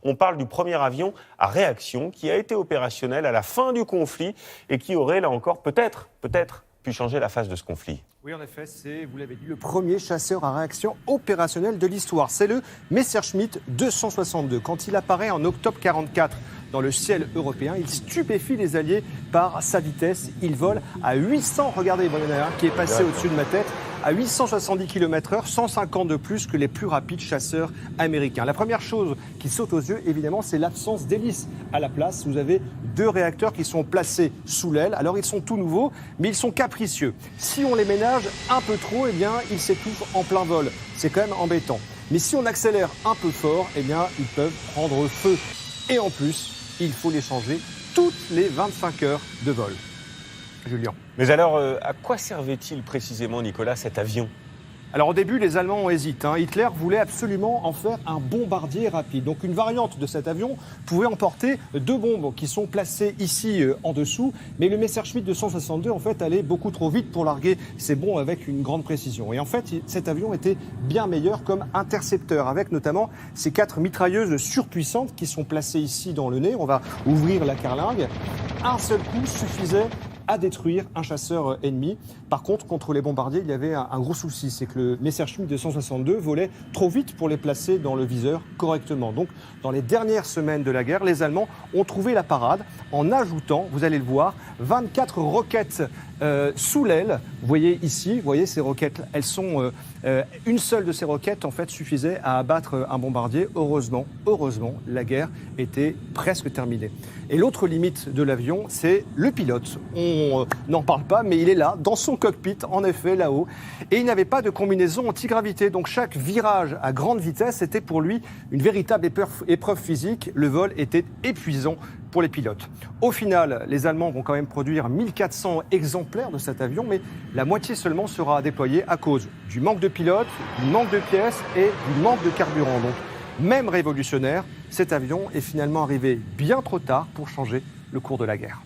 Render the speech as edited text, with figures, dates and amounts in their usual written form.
On parle du premier avion à réaction qui a été opérationnel à la fin du conflit et qui aurait, là encore, peut-être pu changer la face de ce conflit. Oui, en effet, c'est, vous l'avez dit, le premier chasseur à réaction opérationnelle de l'histoire. C'est le Messerschmitt 262. Quand il apparaît en octobre 1944 dans le ciel européen, il stupéfie les Alliés par sa vitesse. Il vole à 800, regardez, il y en a un qui est passé au-dessus de ma tête, à 870 km/h, 150 de plus que les plus rapides chasseurs américains. La première chose qui saute aux yeux, évidemment, c'est l'absence d'hélice. À la place, vous avez 2 réacteurs qui sont placés sous l'aile. Alors, ils sont tout nouveaux, mais ils sont capricieux. Si on les ménage un peu trop, eh bien, ils s'étouffent en plein vol. C'est quand même embêtant. Mais si on accélère un peu fort, eh bien, ils peuvent prendre feu. Et en plus, il faut les changer toutes les 25 heures de vol. Julien. Mais alors, à quoi servait-il précisément, Nicolas, cet avion ? Alors au début, les Allemands ont hésité. Hitler voulait absolument en faire un bombardier rapide. Donc une variante de cet avion pouvait emporter 2 bombes qui sont placées ici en dessous. Mais le Messerschmitt 262, en fait, allait beaucoup trop vite pour larguer ces bombes avec une grande précision. Et en fait, cet avion était bien meilleur comme intercepteur, avec notamment ces 4 mitrailleuses surpuissantes qui sont placées ici dans le nez. On va ouvrir la carlingue. Un seul coup suffisait à détruire un chasseur ennemi. Par contre, contre les bombardiers, il y avait un gros souci, c'est que le Messerschmitt 262 volait trop vite pour les placer dans le viseur correctement. Donc, dans les dernières semaines de la guerre, les Allemands ont trouvé la parade en ajoutant, vous allez le voir, 24 roquettes sous l'aile. Vous voyez ici, vous voyez ces roquettes, elles sont une seule de ces roquettes en fait suffisait à abattre un bombardier. Heureusement, la guerre était presque terminée. Et l'autre limite de l'avion, c'est le pilote. On n'en parle pas, mais il est là, dans son cockpit, en effet, là-haut. Et il n'avait pas de combinaison antigravité. Donc chaque virage à grande vitesse était pour lui une véritable épreuve physique. Le vol était épuisant pour les pilotes. Au final, les Allemands vont quand même produire 1400 exemplaires de cet avion, mais la moitié seulement sera déployée à cause du manque de pilotes, du manque de pièces et du manque de carburant. Donc, même révolutionnaire, cet avion est finalement arrivé bien trop tard pour changer le cours de la guerre.